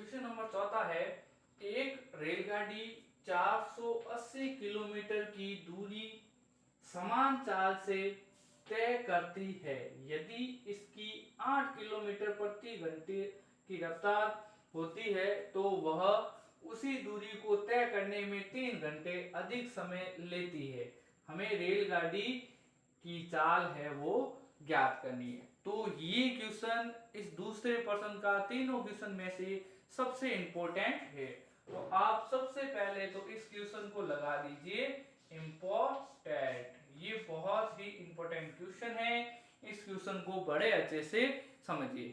Question number चौथा है, एक रेलगाड़ी 480 किलोमीटर की दूरी समान चाल से तय करती है। यदि इसकी 8 किलोमीटर प्रति घंटे की रफ्तार होती है तो वह उसी दूरी को तय करने में 3 घंटे अधिक समय लेती है। हमें रेलगाड़ी की चाल है वो ज्ञात करनी है। तो ये क्वेश्चन इस दूसरे प्रश्न का तीनों क्वेश्चन में से सबसे इंपॉर्टेंट है। तो आप सबसे पहले तो इस क्वेश्चन को लगा दीजिए इंपॉर्टेंट। ये बहुत ही इंपॉर्टेंट क्वेश्चन है, इस क्वेश्चन को बड़े अच्छे से समझिए।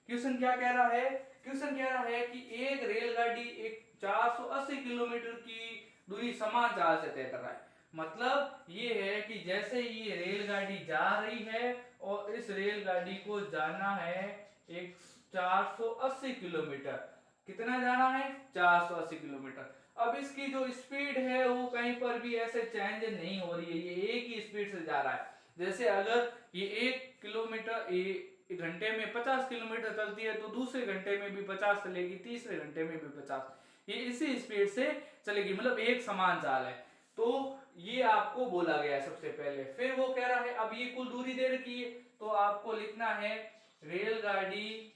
क्वेश्चन क्या कह रहा है? क्वेश्चन कह रहा है कि एक रेलगाड़ी एक 480 किलोमीटर की दूरी समान चाल से तय कर रहा है। मतलब ये है कि जैसे ये रेलगाड़ी जा रही है और इस रेलगाड़ी को जाना है एक 480 किलोमीटर। कितना जाना है? 480 किलोमीटर। अब इसकी जो स्पीड है वो कहीं पर भी ऐसे चेंज नहीं हो रही है, ये एक ही स्पीड से जा रहा है। जैसे अगर ये 1 किलोमीटर एक घंटे में 50 किलोमीटर चलती है तो दूसरे घंटे में भी 50 चलेगी, तीसरे घंटे में भी 50, ये इसी स्पीड से चलेगी, मतलब एक समान चाल है। तो ये आपको बोला गया है सबसे पहले। फिर वो कह रहा है अब ये कुल दूरी दे रखी है तो आपको लिखना है रेलगाड़ी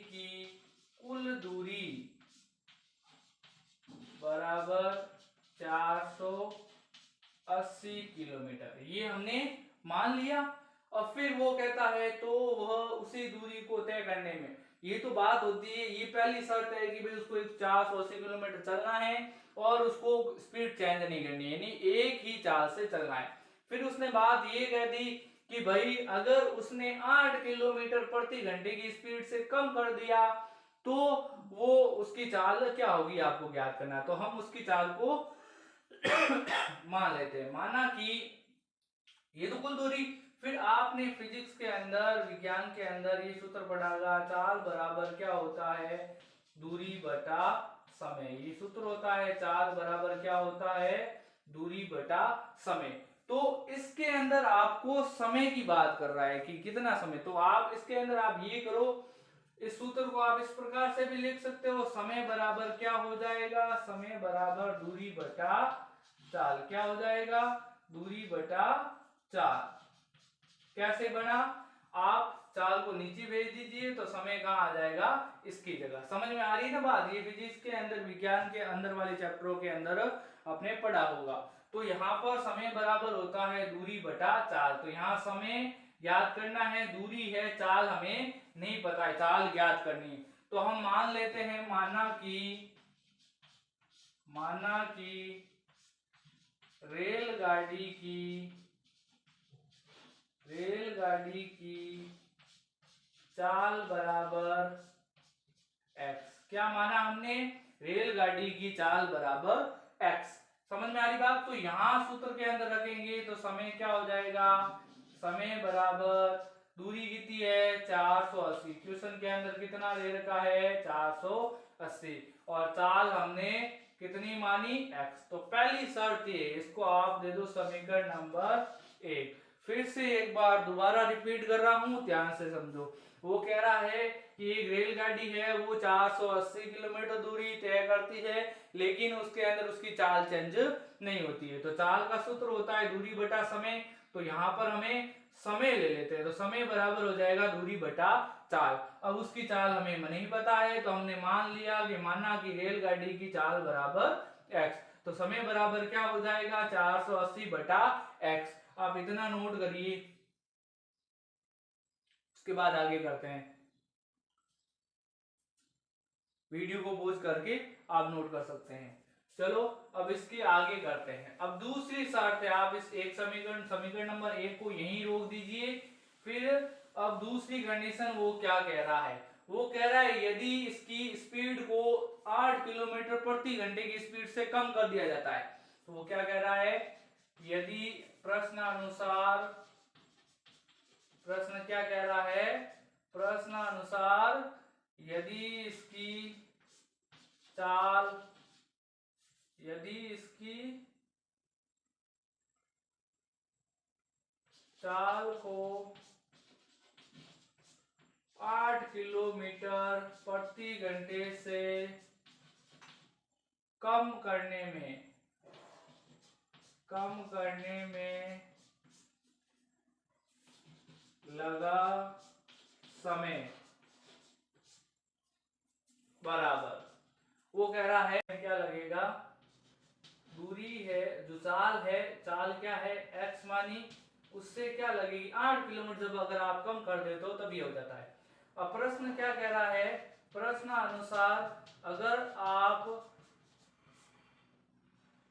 की कुल दूरी बराबर 480 किलोमीटर, ये हमने मान लिया। और फिर वो कहता है तो वह उसी दूरी को तय करने में, ये तो बात होती है, ये पहली शर्त है कि भाई उसको 480 किलोमीटर चलना है और उसको स्पीड चेंज नहीं करनी है, यानी एक ही चाल से चलना है। फिर उसने बात ये कह दी कि भाई अगर उसने 8 किलोमीटर प्रति घंटे की स्पीड से कम कर दिया तो वो उसकी चाल क्या होगी आपको ज्ञात करना है। तो हम उसकी चाल को मान लेते हैं, माना कि ये तो कुल दूरी। फिर आपने फिजिक्स के अंदर, विज्ञान के अंदर ये सूत्र पढ़ा, चाल बराबर क्या होता है? दूरी बटा समय। ये सूत्र होता है चाल बराबर क्या होता है? दूरी बटा समय। तो इसके अंदर आपको समय की बात कर रहा है कि कितना समय, तो आप इसके अंदर आप ये करो, इस सूत्र को आप इस प्रकार से भी लिख सकते हो, समय बराबर क्या हो जाएगा? समय बराबर दूरी बटा चाल। क्या हो जाएगा? दूरी बटा चाल। कैसे बना? आप चाल को नीचे भेज दीजिए तो समय कहां आ जाएगा? इसकी जगह। समझ में आ रही है ना बात? ये फिजिक्स के अंदर, विज्ञान के अंदर वाले चैप्टरों के अंदर आपने पढ़ा होगा। तो यहाँ पर समय बराबर होता है दूरी बटा चाल। तो यहाँ समय ज्ञात करना है, दूरी है, चाल हमें नहीं पता है, चाल ज्ञात करनी है। तो हम मान लेते हैं, माना कि रेलगाड़ी की चाल बराबर x। क्या माना हमने? रेलगाड़ी की चाल बराबर x। समझ में आ रही बात? तो यहां सूत्र के अंदर रखेंगे तो समय क्या हो जाएगा? समय बराबर दूरी कितनी है? 480। क्वेश्चन के अंदर कितना दे रखा है? 480। और चाल हमने कितनी मानी? x। तो पहली शर्त ये, इसको आप दे दो समीकरण नंबर 1। फिर से एक बार दोबारा रिपीट कर रहा हूं, ध्यान से समझो। वो कह रहा है कि एक रेलगाड़ी है वो 480 किलोमीटर दूरी तय करती है, लेकिन उसके अंदर उसकी चाल चेंज नहीं होती है। तो चाल का सूत्र होता है दूरी बटा समय। तो यहां पर हमें समय ले लेते हैं, तो समय बराबर हो जाएगा दूरी बटा चाल। अब उसकी चाल हमें नहीं पता है तो हमने मान लिया कि माना कि रेलगाड़ी की चाल बराबर x। तो समय बराबर क्या हो जाएगा? 480 बटा x। आप इतना नोट करिए, उसके बाद आगे करते हैं। वीडियो को पॉज करके आप नोट कर सकते हैं। चलो अब इसके आगे करते हैं। अब दूसरी शर्त है, आप इस एक समीकरण नंबर 1 को यहीं रोक दीजिए। फिर अब दूसरी कंडीशन वो क्या कह रहा है? वो कह रहा है यदि इसकी स्पीड को 8 किलोमीटर प्रति घंटे की स्पीड से कम कर दिया जाता है। तो वो क्या कह रहा है? यदि प्रश्न क्या कह रहा है? प्रश्नानुसार यदि इसकी चाल को 8 किलोमीटर प्रति घंटे से कम करने में लगा समय बराबर, वो कह रहा है क्या लगेगा, दूरी है जो चाल है, चाल क्या है x मानी, उससे क्या लगेगी 8 किलोमीटर, जब अगर आप कम कर देते हो तब ये हो जाता है। अब प्रश्न क्या कह रहा है, प्रश्न अनुसार अगर आप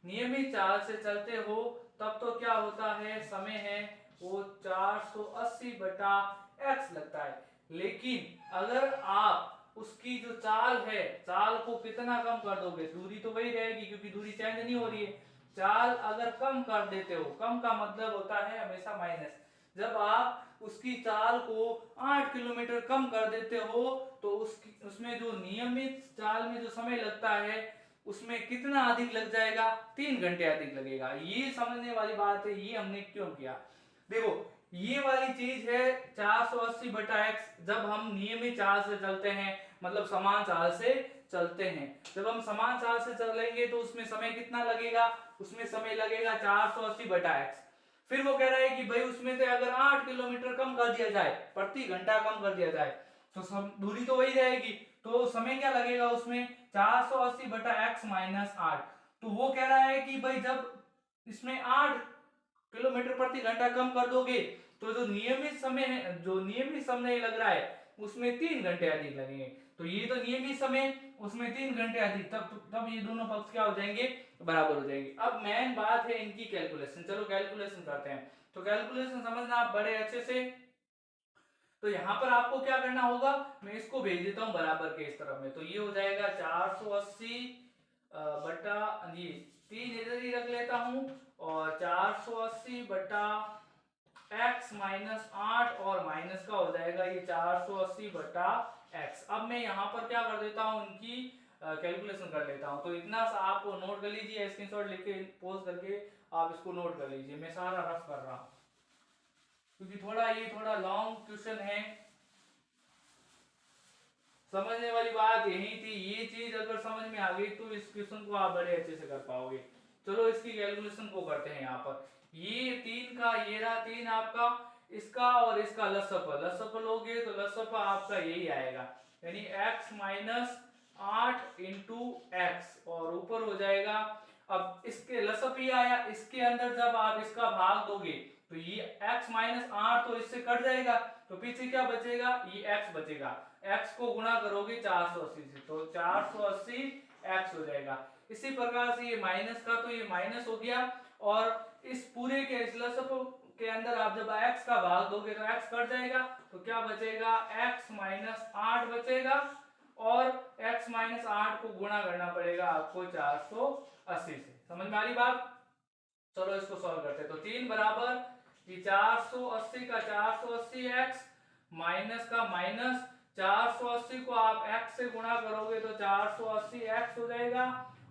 नियमित चाल से चलते हो तब तो क्या होता है, समय है वो 480 बटा x लगता है। लेकिन अगर आप उसकी जो चाल है, चाल को कितना कम कर दोगे, दूरी तो वही रहेगी क्योंकि दूरी चेंज नहीं हो रही है। चाल अगर कम कर देते हो, कम का मतलब होता है हमेशा माइनस, जब आप उसकी चाल को 8 किलोमीटर कम कर देते हो तो उसमें जो नियमित चाल में जो समय लगता है उसमें कितना अधिक लग जाएगा, 3 घंटे अधिक लगेगा। ये समझने वाली बात है, ये हमने क्यों किया। देखो ये वाली चीज है 480 बटा x, जब हम नियमित चाल से चलते हैं, मतलब समान चाल से चलते हैं, जब हम समान चाल से चलेंगे तो उसमें समय कितना लगेगा, उसमें समय लगेगा 480 बटा x। फिर वो कह रहा है कि भाई उसमें से अगर 8 किलोमीटर कम कर दिया जाए, प्रति घंटा कम कर दिया जाए, तो दूरी तो वही रहेगी, तो समय क्या लगेगा उसमें 480 बटा x माइनस 8। तो वो कह रहा है कि भाई जब इसमें 8 किलोमीटर प्रति घंटा कम कर दोगे तो जो नियमित समय है, जो नियमित समय लग रहा है उसमें 3 घंटे अधिक लगेंगे। तो ये तो नियमित समय, उसमें 3 घंटे अधिक, तब ये दोनों पक्ष क्या हो जाएंगे, बराबर हो जाएंगे। अब मेन बात है इनकी कैलकुलेशन, चलो कैलकुलेशन करते हैं। तो कैलकुलेशन समझना आप बड़े अच्छे से। तो यहाँ पर आपको क्या करना होगा, मैं इसको भेज देता हूँ बराबर के इस तरफ में, तो ये हो जाएगा 480 बटा, ये 3 इधर ही रख लेता हूँ, और 480 बटा x माइनस 8, और माइनस का हो जाएगा ये 480 बटा x। अब मैं यहाँ पर क्या कर देता हूँ, उनकी कैलकुलेशन कर लेता हूँ। तो इतना सा आप नोट कर लीजिए, स्क्रीनशॉट लेके पोज करके आप इसको नोट कर लीजिए, मैं सारा रफ कर रहा हूँ क्योंकि थोड़ा लॉन्ग क्वेश्चन है। समझने वाली बात यही थी, ये चीज अगर समझ में आ गई तो इस क्वेश्चन को आप बड़े अच्छे से कर पाओगे। चलो इसकी कैलकुलेशन को करते हैं। यहाँ पर ये 3 का, ये रहा 3 आपका, इसका और इसका लसअप लोगे तो लसअप आपका यही आएगा, यानी x माइनस 8 इंटू एक्स, और ऊपर हो जाएगा, अब इसके लसअप ही आया, इसके अंदर जब आप इसका भाग दोगे तो ये x माइनस 8 तो इससे कट जाएगा, तो पीछे क्या बचेगा, ये x बचेगा, x को गुणा करोगे 480 से तो 480 x हो जाएगा। इसी प्रकार से ये माइनस का, तो ये माइनस हो गया, और इस पूरे के इस लसअप के अंदर आप जब x का भाग दोगे तो x कट जाएगा, तो क्या बचेगा, x माइनस 8 बचेगा, और x माइनस 8 को गुणा करना पड़ेगा आपको 480 से। समझ में आ रही बात। चलो इसको सॉल्व करते हैं। तो 3 बराबर ये 480 का 480x माइनस का माइनस 480 को आप x से गुणा करोगे तो 480x हो जाएगा,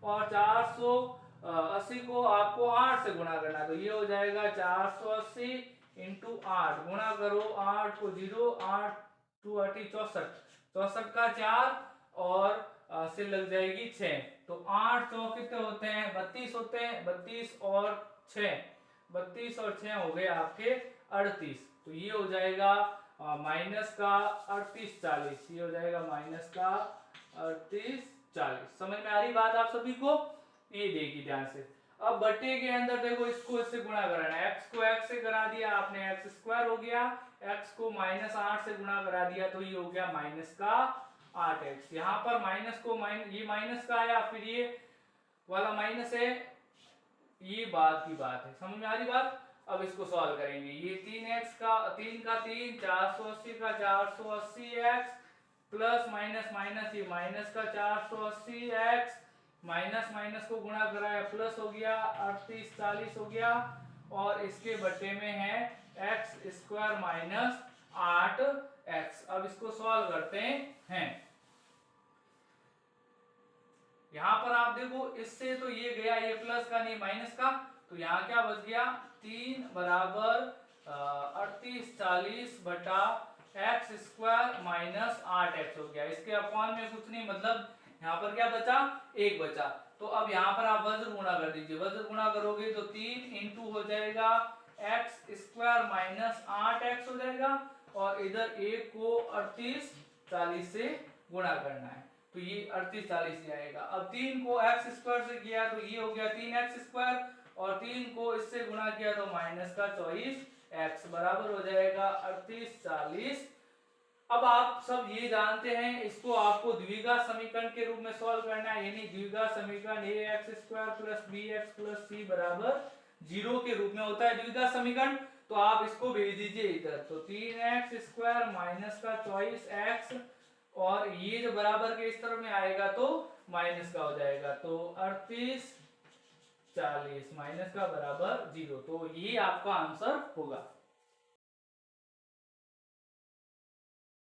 और 480 को आपको 8 से गुणा करना, तो ये हो जाएगा 480 इंटू 8, गुणा करो 8 को 0, 8 2 8 64, 64 का 4, और से लग जाएगी 6, तो 8 चौक कितने होते हैं, 32 होते हैं, 32 और 6, 32 और 6 हो गए आपके 38, तो ये हो जाएगा माइनस का 38 40, ये हो जाएगा माइनस का 38 40। समझ में आ रही बात आप सभी को, ये देखिए ध्यान से। अब बट्टे के अंदर देखो, इसको इससे गुणा कराना है, x को x से करा दिया आपने, x स्क्वायर हो गया, x को माइनस 8 से गुणा करा दिया तो ये हो गया माइनस का 8x। यहाँ पर माइनस को ये माइनस का आया, फिर ये वाला माइनस है, ये बात की बात है, समझ में आ रही बात। अब इसको सॉल्व करेंगे, ये 3x का 3 480 का 480x प्लस माइनस माइनस ये माइनस का 480x, माइनस माइनस को गुणा कराया प्लस हो गया 38 40 हो गया, और इसके बट्टे में है x स्क्वायर माइनस 8x। अब इसको सॉल्व करते हैं। यहां पर आप देखो, इससे तो ये गया, ये प्लस का नहीं माइनस का, तो यहाँ क्या बच गया, 3 बराबर 38 40 बटा एक्स स्क्वायर माइनस 8x हो गया। इसके अपॉन में कुछ नहीं, मतलब यहाँ पर क्या बचा, 1 बचा। तो अब यहाँ पर आप वज्र गुणा कर दीजिए, वज्र गुणा करोगे तो 3 इंटू हो जाएगा एक्स स्क्वायर माइनस 8x हो जाएगा, और इधर 1 को 38 40 से गुणा करना है, तो ये 38 40 से आएगा। अब 3 को एक्स स्क्वायर से किया तो ये हो गया 3x स्क्वायर, और 3 को इससे गुणा किया तो माइनस का 24x बराबर हो जाएगा 38 40। अब आप सब ये जानते हैं, इसको आपको द्विघात समीकरण के रूप में सॉल्व करना है, यानी द्विघात समीकरण ax square plus bx plus c बराबर 0 के रूप में होता है द्विघात समीकरण। तो आप इसको भेज दीजिए इधर, तो 3x स्क्वायर माइनस का 24x, और ये जो बराबर के इस तरफ में आएगा तो माइनस का हो जाएगा, तो 38 40 माइनस का बराबर 0, तो ये आपका आंसर होगा।